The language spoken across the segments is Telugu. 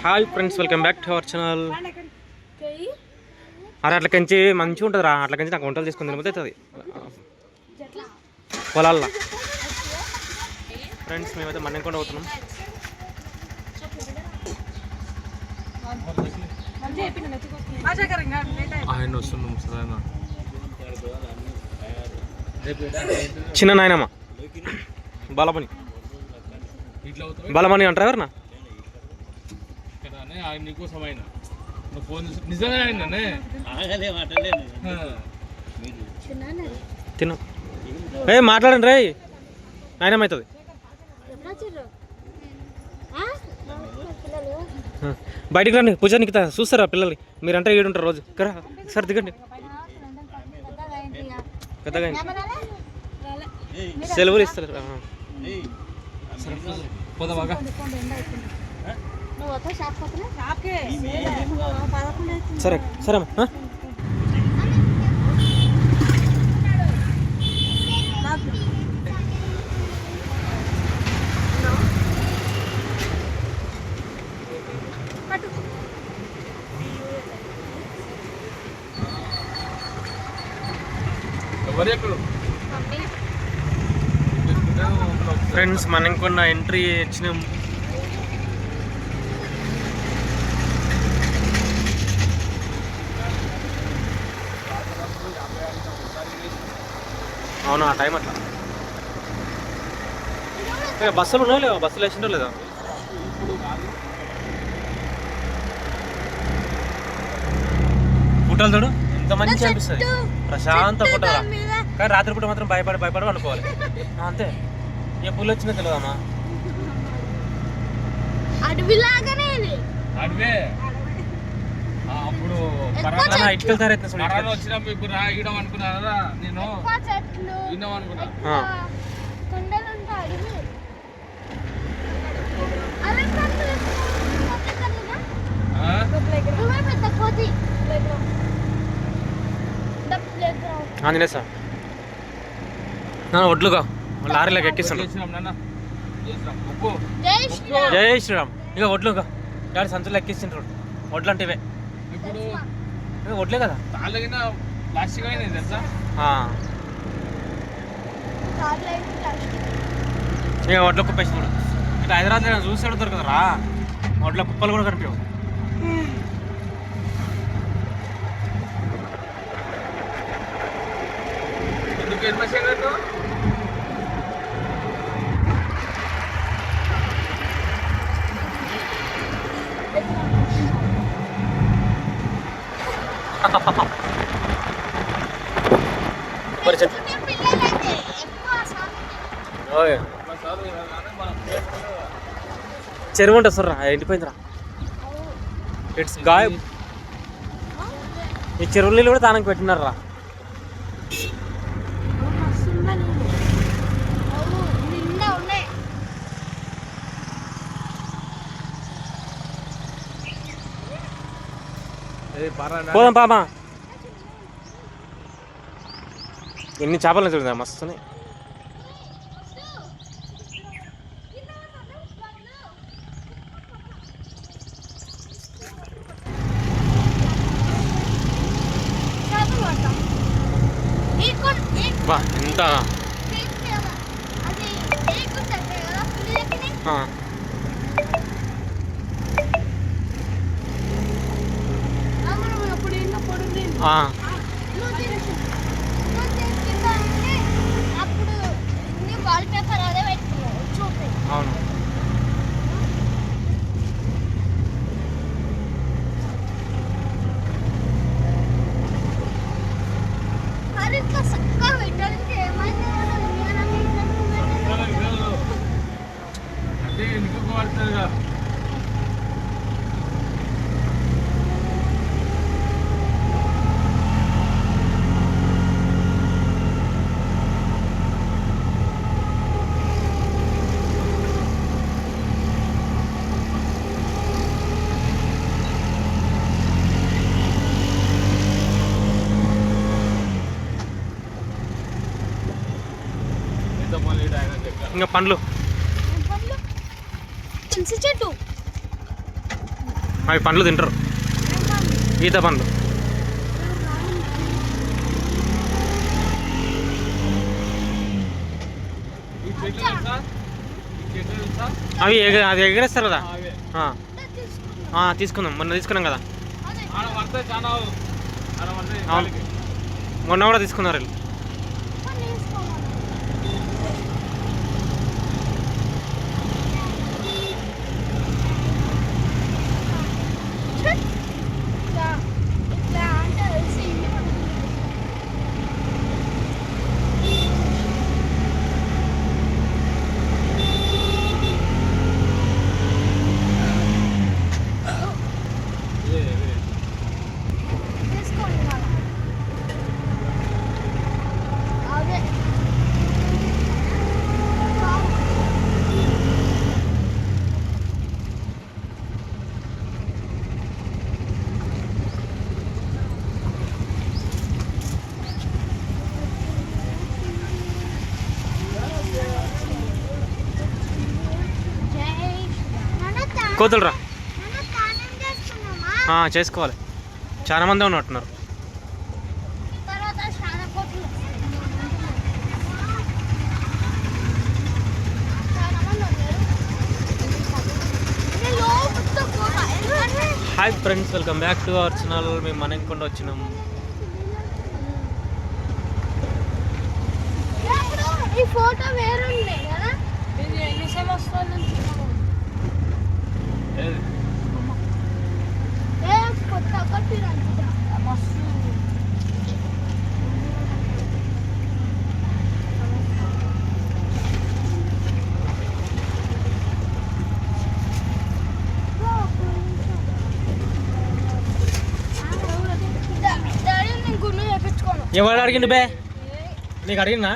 Hi friends, welcome back to our channel. అరే అట్లా కంచి మంచిగా ఉంటుంది రా. అట్లా కంచి నాకు వంటలు తీసుకుని తినబోతే అవుతుంది పొలాల్లో. ఫ్రెండ్స్ మేమైతే మన్నెంకొండ పోతున్నాం. ఆయన వస్తున్నాం సరేనా. చిన్న నాయనమ్మ బలమణి బలమణి అంటారు ఎవరన్నా తిను. ఏ మాట్లాడండి రే, నాయనమ్మ అవుతుంది. బయటికి రండి, పూజ నిక్కుతా చూస్తారా పిల్లలు. మీరంటే ఏడుంటారు రోజు. కరా సార్ దిగండి. పెద్దగా సెలవులు ఇస్తారు. పోదామాగా సరే సరే అమ్మా. ఫ్రెండ్స్ మనం ఇంకొన్న ఎంట్రీ ఇచ్చినాం. అవునా, ఆ టైం అట్లా. బస్సులు ఉన్నాయో లేదా? బస్సులు వేసిండో లేదా? ఫోటోలు చూడు ఎంత మంచిగా అనిపిస్తుంది, ప్రశాంత ఫోటో. కానీ రాత్రిపూట మాత్రం భయపడి అనుకోవాలి అంతే. ఏ పుల్లు వచ్చిందో తెలియదమ్మా. అప్పుడు ఇటుకెళ్తారు అనుకున్నారా నేను అనుకున్నా. ఆంజనేయ సార్ ఒడ్లుగా లారీలోకి ఎక్కిస్తాను. జై శ్రీరామ్. ఇక ఒడ్లుగా డాడీ సంచులు ఎక్కిస్తుంటారు. ఒడ్లు అంటే ఇవే ఇప్పుడు ఒడ్లే కదా. ఇక ఒడ్ల కుప్ప వేసినాడు. ఇట్లా హైదరాబాద్లో చూసాడు దొరకదరా. ఒడ్ల కుప్పలు కూడా కనిపించవు. చెరువు ఉంటుంది సార్, ఎండిపోయిందిరా. ఇట్స్ గాయబ్. ఈ చెరువు నీళ్ళు కూడా దానికి పెట్టినారా. పోదాం పాపా. ఎన్ని చేపలు చూడదా, మస్తున్నాయి. బా ఎంత అవును. ఇంకా పండ్లు చెట్టు అవి పండ్లు తింటారు, ఈత పండ్లు. అవి అది ఎగరేస్తారు కదా. తీసుకుందాం, మొన్న తీసుకున్నాం కదా. మొన్న కూడా తీసుకున్నారు వీళ్ళు. కోతులు రా, చేసుకోవాలి. చాలా మంది ఉన్నట్టున్నారు. Hi friends, welcome back to our channel. మేము మనకొండ వచ్చినాము. ఈ ఫోటో వేరుంది కదా, ఇది నిమిషం వస్తుంది. కొత్త కట్టిరంట మస్తు. ఎవరు అడిగింది బే? నీకు అడిగినా?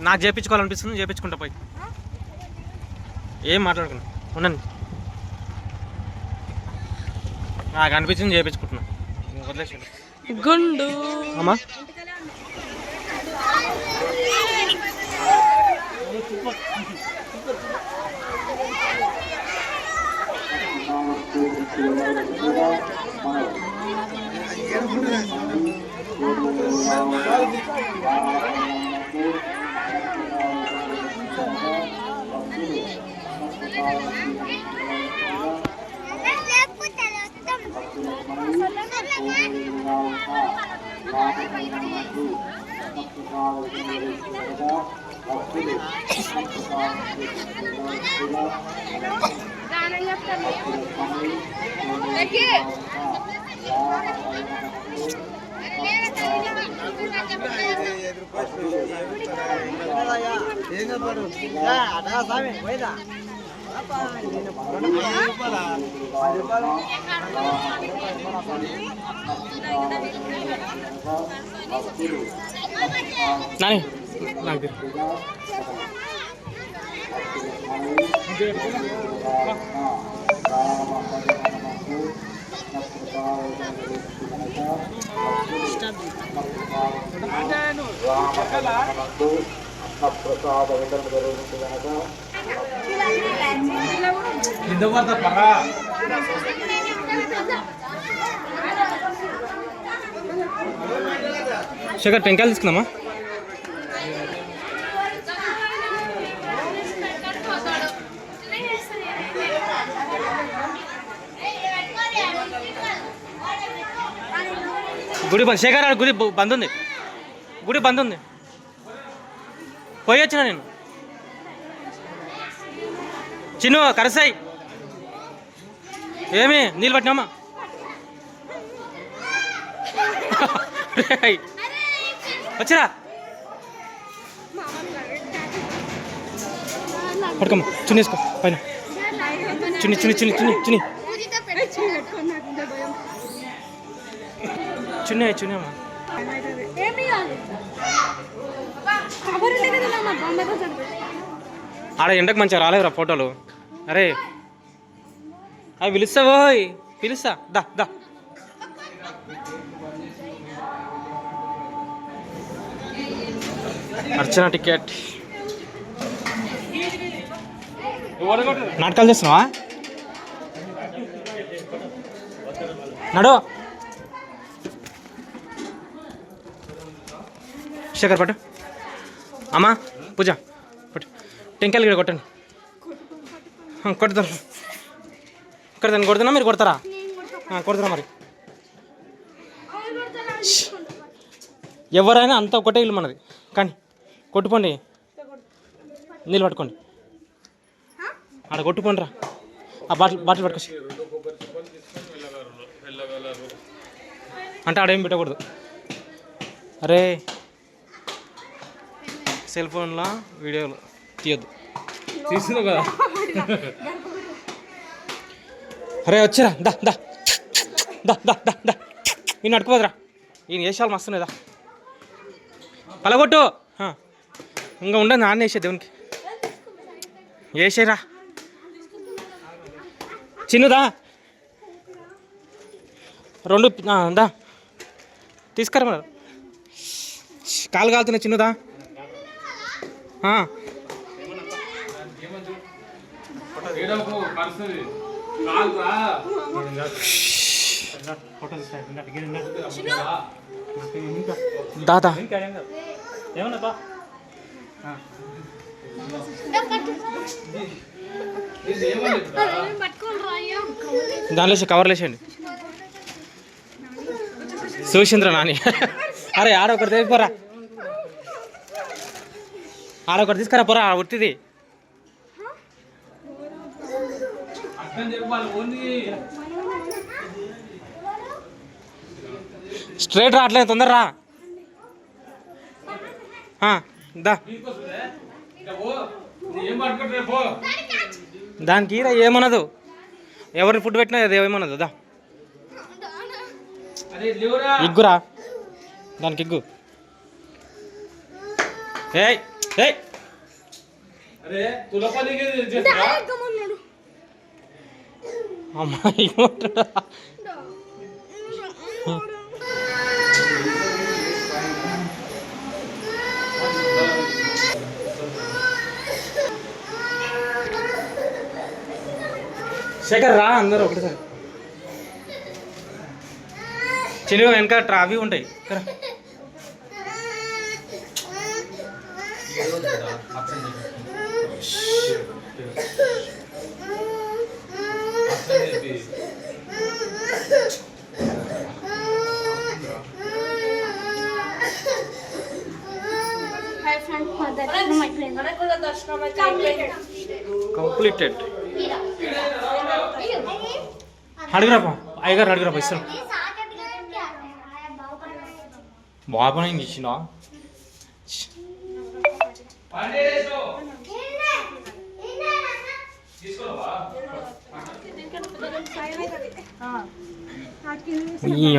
నాకు చేయించుకోవాలనిపిస్తుంది, చేయించుకుంటా పోయి. ఏం మాట్లాడుకున్నా ఉండండి. నాకు అనిపించింది చేయించుకుంటున్నా. వదిలేసి గుండు అమ్మా. నాని నాకు శేఖర్ టెంకాయలు తీసుకుందామా? గుడి బంద్. శేఖర్ గుడి బంద్ ఉంది, గుడి బంద్ ఉంది. పోయి వచ్చిన నేను. చిన్ను కరసాయి ఏమి నీళ్ళు పట్టినామా? వచ్చిరా పడుకోమ్మా. చున్నీ వేసుకో పైన. చున్నీ చున్నీ చున్నీ చున్నీ చున్నీ చున్నీ చున్నీ అమ్మా. ఆడ ఎండకు మంచిగా రాలేదురా ఫోటోలు. అరే అవి పిలుస్తావో? పిలుస్తా, దా దా. అర్చన టికెట్. నాటకాలు చేస్తున్నావా? నడు శేఖర్ పట్టు. అమ్మా పూజ పట్టు. టెంకాయలు ఇక్కడ కొట్టండి. కొడతాను కొడతాను. కొడుతున్నా మీరు కొడతారా? కొడుతున్నా మరి. ఎవరైనా అంతా ఒకటే ఇల్లు మనది. కానీ కొట్టుకోండి, నీళ్ళు పట్టుకోండి. ఆడ కొట్టుకోండి రా. ఆ బాటిల్ పట్టుకొచ్చి అంటే ఆడేం పెట్టకూడదు. అరే సెల్ ఫోన్లో వీడియోలు తీయద్దు. తీస్తున్నావు కదా. అరే వచ్చిరా. దా దా దా దా దా దా. ఈయన అడుకోదురా. ఈయన వేసాలు మస్తున్నాయిదా. పలగొట్టు. ఇంకా ఉండదు. నాన్న వేసే దేవునికి వేసేరా. చిన్నదా 2 దా తీసుకురా. మరి కాలు కాలుతున్నాయి. చిన్నదా దాదా దానిలో కవర్లు వేసేయండి. చూసింద్ర నాని. అరే ఆడొకటి తీసుకోరా. ఆడొకటి తీసుకురా పోరా. ఉట్టిది స్ట్రైట్ రావట్లేదు. తొందరరా. దా దానికి ఏమనదు. ఎవరిని ఫుడ్ పెట్టినా అది ఏమనదు. దా ఇగ్గురా. దానికి ఇగ్గు. ఏయ్ ఏయ్ అమ్మాయి శేఖర్ రా. అందరూ ఒకటిసారి. చిన్న వెనక ట్రాఫీ ఉంటాయి. కంప్లీటెడ్. అడుగురాపా. అయ్యగారు అడుగురాపా. ఇస్తాను. బాగా ఇచ్చిన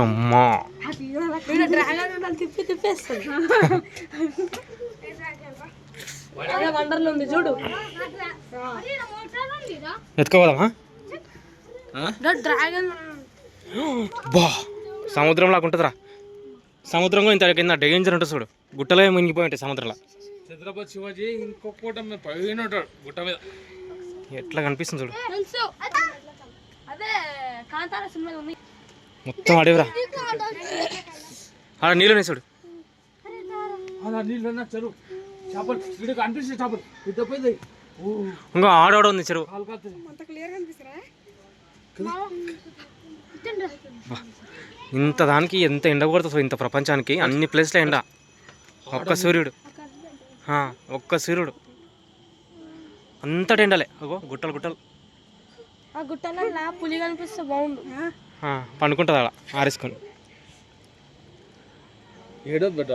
అమ్మా. చూడు ఎత్తుకోవాలమ్మా. బా సముద్రం లాగా ఉంటుందిరా. సముద్రంలో ఇంత కింద డేంజర్ ఉంటుంది చూడు. గుట్టలో మునిగిపోయి ఉంటాయి సముద్రంలో. ఛత్రపతి శివాజీ ఇంకొకటి పైన ఉంటాడు గుట్ట మీద. ఎట్లా కనిపిస్తుంది చూడు. మొత్తం అడవిరా. ఆడ నీళ్ళు చూడు. ఇంకా ఆడోడ ఉంది చెరువు. ఇంత దానికి ఎంత ఎండ కొడుతుంది. ఇంత ప్రపంచానికి అన్ని ప్లేస్లో ఎండ. ఒక్క సూర్యుడు అంతటి ఎండలే. అగో గుట్టలు గుట్టలు. ఆ గుట్టలలో పులి కనిపిస్తే బాగుండు. పండుకుంటుంది అలా ఆరేసుకొని. ఏడో బిడ్డ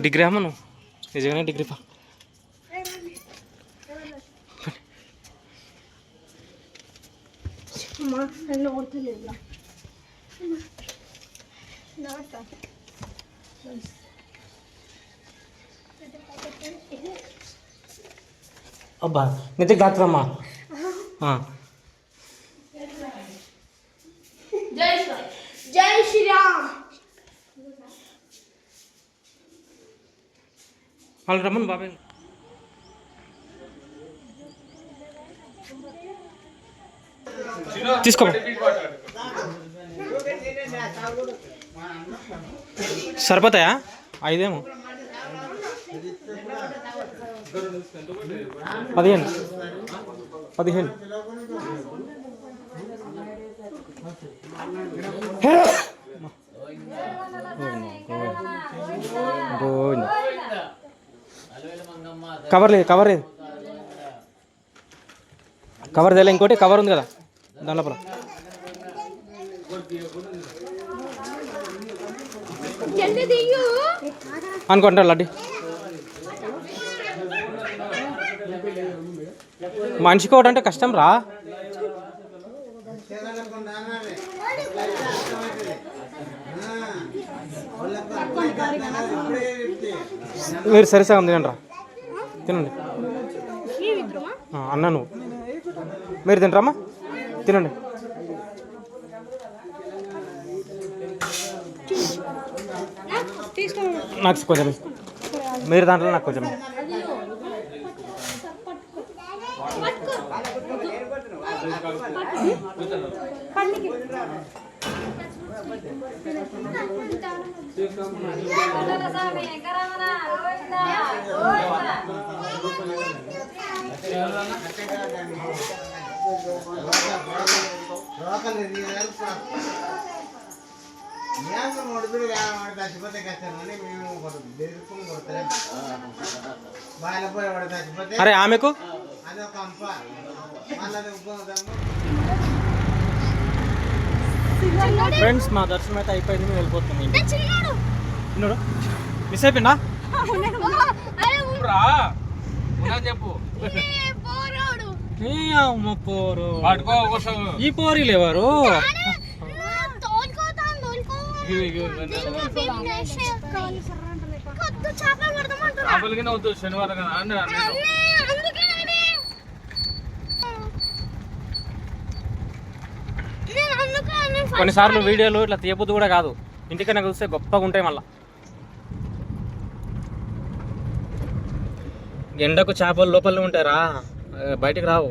డిగ్రీ అమ్మ. నువ్వు నిజంగానే డిగ్రీ పా. అబ్బా నితికి దాత్రమ్మా. జై శ్రీరామ్. వాళ్ళు రమ్మను బాబాయ్. తీసుకో. సరిపోతాయా? 5 15 15 కవర్ లేదు, కవర్ లేదు, కవర్ తెలే. ఇంకోటి కవర్ ఉంది కదా దాని లోపల. అనుకుంటారు లడ్డు మనిషికి ఒకటి అంటే కష్టం రా. మీరు సరే సగం తినండి రా, తినండి. అన్న నువ్వు మీరు తింటారమ్మా, తినండి. నాకు కొంచెం మీరు దాంట్లో నాకు కొంచెం. అరే ఆమెకు ఫ్రెండ్స్ మా దర్శనం అయితే అయిపోయింది, మేము వెళ్ళిపోతున్నాం. చిన్నోడు మిస్ అయిపోయిందా? చెప్పు పోరు ఈ పోరీలు ఎవరు? శనివారం కొన్నిసార్లు వీడియోలు ఇట్లా తీయబుద్ది కూడా కాదు, ఇంటికైనా చూస్తే గొప్పగా ఉంటాయి. మళ్ళా ఎండకు చేపలు లోపలనే ఉంటారా, బయటికి రావు.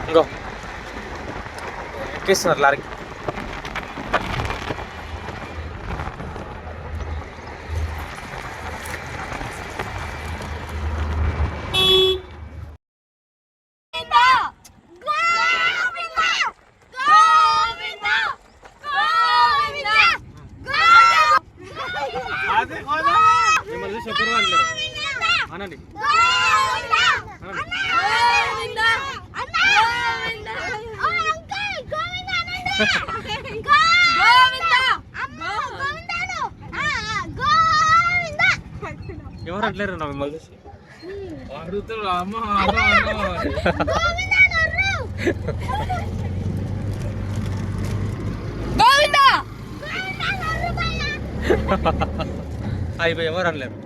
ఇంకో ఎక్కిస్తున్నారు లారీకి. అనండి ఎవరు అంటలేరు నా మిమ్మల్ని చూసి. అయిపోయి ఎవరు అనలేరు.